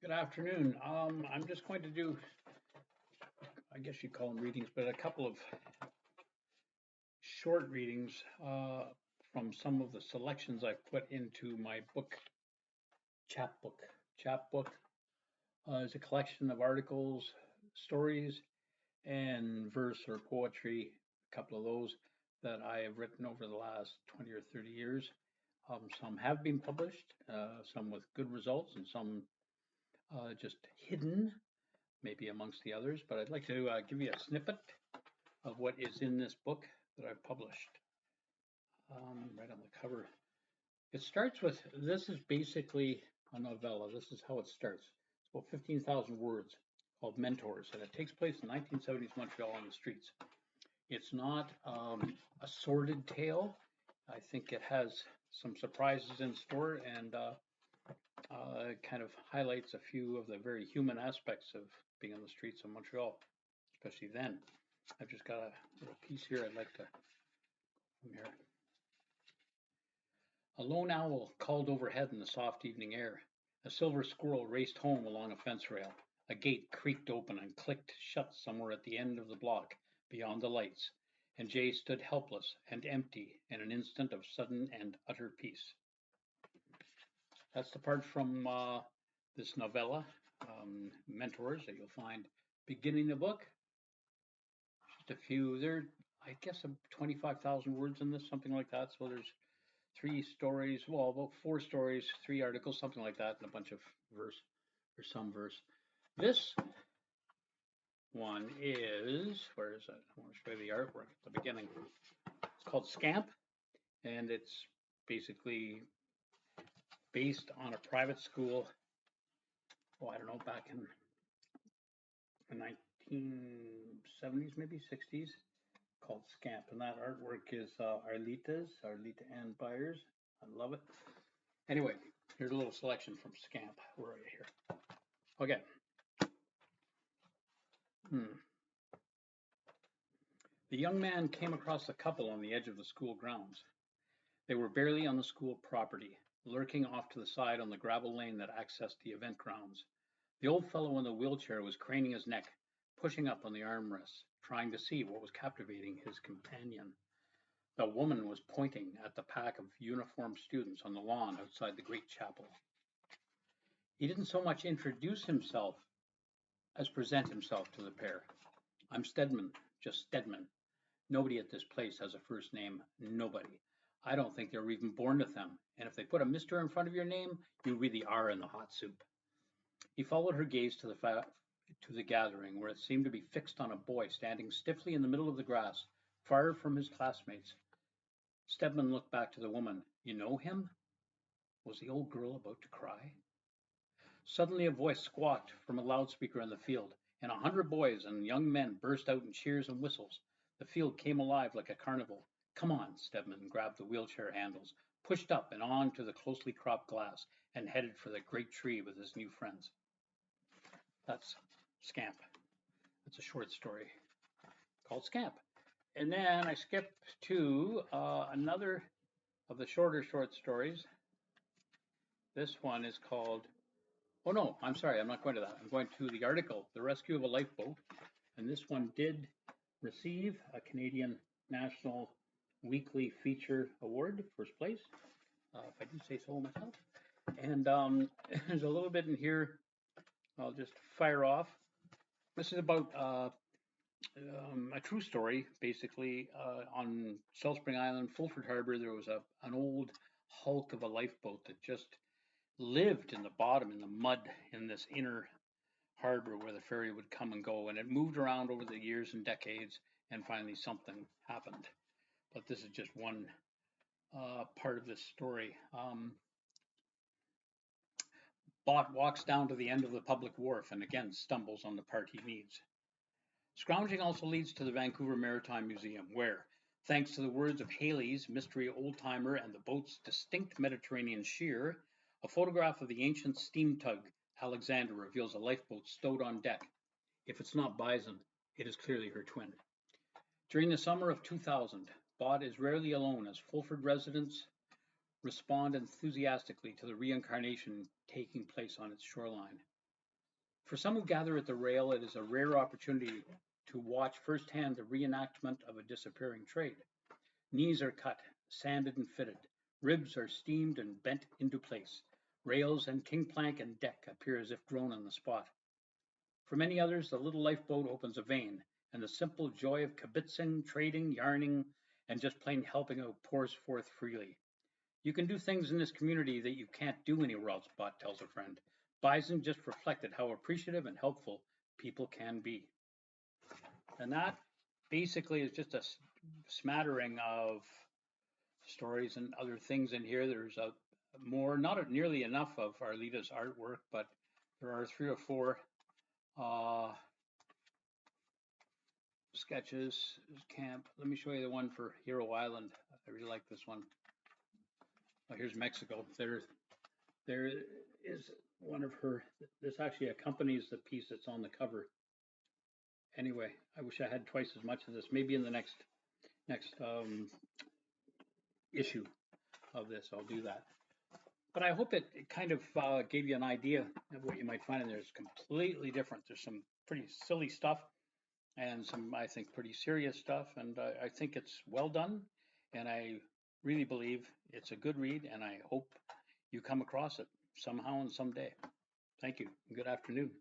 Good afternoon. I'm just going to do, I guess you'd call them readings, but a couple of short readings from some of the selections I've put into my book, Chap Book. Chap Book is a collection of articles, stories, and verse or poetry, a couple of those that I have written over the last 20 or 30 years. Some have been published, some with good results, and some just hidden, maybe amongst the others. But I'd like to give you a snippet of what is in this book that I've published right on the cover. It starts with this is basically a novella. This is how it starts. It's about 15,000 words called Mentors, and it takes place in 1970s Montreal on the streets. It's not a sordid tale. I think it has some surprises in store and kind of highlights a few of the very human aspects of being on the streets of Montreal, especially then. I've just got a little piece here I'd like to come here. A lone owl called overhead in the soft evening air. A silver squirrel raced home along a fence rail. A gate creaked open and clicked shut somewhere at the end of the block, beyond the lights, and Jay stood helpless and empty in an instant of sudden and utter peace. That's the part from this novella, Mentors, that you'll find beginning the book. Just a few, there, I guess, 25,000 words in this, something like that. So there's three stories, well, about four stories, three articles, something like that, and a bunch of verse or some verse. This one is, where is it? I want to show you the artwork at the beginning. It's called Scamp, and it's basically based on a private school. Oh, I don't know, back in the 1970s, maybe 60s, called Scamp, and that artwork is Arlita Ann Byers. I love it. Anyway, here's a little selection from Scamp. Where are you here? Okay. The young man came across a couple on the edge of the school grounds. They were barely on the school property, lurking off to the side on the gravel lane that accessed the event grounds. The old fellow in the wheelchair was craning his neck, pushing up on the armrests, trying to see what was captivating his companion. The woman was pointing at the pack of uniformed students on the lawn outside the great chapel. He didn't so much introduce himself as present himself to the pair. I'm Stedman, just Stedman. Nobody at this place has a first name, nobody. I don't think they were even born with them, and if they put a Mr. in front of your name, you really are in the hot soup. He followed her gaze to the gathering, where it seemed to be fixed on a boy standing stiffly in the middle of the grass, far from his classmates. Stedman looked back to the woman. You know him? Was the old girl about to cry? Suddenly a voice squawked from a loudspeaker in the field, and 100 boys and young men burst out in cheers and whistles. The field came alive like a carnival. Come on, Stedman grabbed the wheelchair handles, pushed up and on to the closely cropped glass, and headed for the great tree with his new friends. That's Scamp. It's a short story called Scamp. And then I skip to another of the shorter short stories. This one is called, oh no, I'm sorry, I'm not going to that. I'm going to the article, The Rescue of a Lifeboat. And this one did receive a Canadian National Weekly Feature Award, first place, if I do say so myself. And there's a little bit in here I'll just fire off. This is about a true story, basically. On South Spring Island, Fulford Harbor, there was an old hulk of a lifeboat that just lived in the bottom, in the mud, in this inner harbor where the ferry would come and go. And it moved around over the years and decades, and finally something happened. But this is just one part of this story. Bot walks down to the end of the public wharf and again stumbles on the part he needs. Scrounging also leads to the Vancouver Maritime Museum, where, thanks to the words of Haley's mystery old-timer and the boat's distinct Mediterranean sheer, a photograph of the ancient steam tug Alexander reveals a lifeboat stowed on deck. If it's not Bison, it is clearly her twin. During the summer of 2000, Bot is rarely alone as Fulford residents respond enthusiastically to the reincarnation taking place on its shoreline. For some who gather at the rail, it is a rare opportunity to watch firsthand the reenactment of a disappearing trade. Knees are cut, sanded and fitted. Ribs are steamed and bent into place. Rails and king plank and deck appear as if grown on the spot. For many others, the little lifeboat opens a vein, and the simple joy of kibitzing, trading, yarning, and just plain helping out pours forth freely. You can do things in this community that you can't do anywhere else, Bot tells a friend. Bison just reflected how appreciative and helpful people can be. And that basically is just a smattering of stories and other things in here. There's a more, not nearly enough of Arlita's artwork, but there are 3 or 4 sketches. Camp. Let me show you the one for Hero Island. I really like this one. Oh, here's Mexico. There is one of her. This actually accompanies the piece that's on the cover. Anyway, I wish I had twice as much of this. Maybe in the next issue of this, I'll do that. But I hope it kind of gave you an idea of what you might find in there. It's completely different. There's some pretty silly stuff and some, I think, pretty serious stuff. And I think it's well done. And I really believe it's a good read. And I hope you come across it somehow and someday. Thank you. Good afternoon.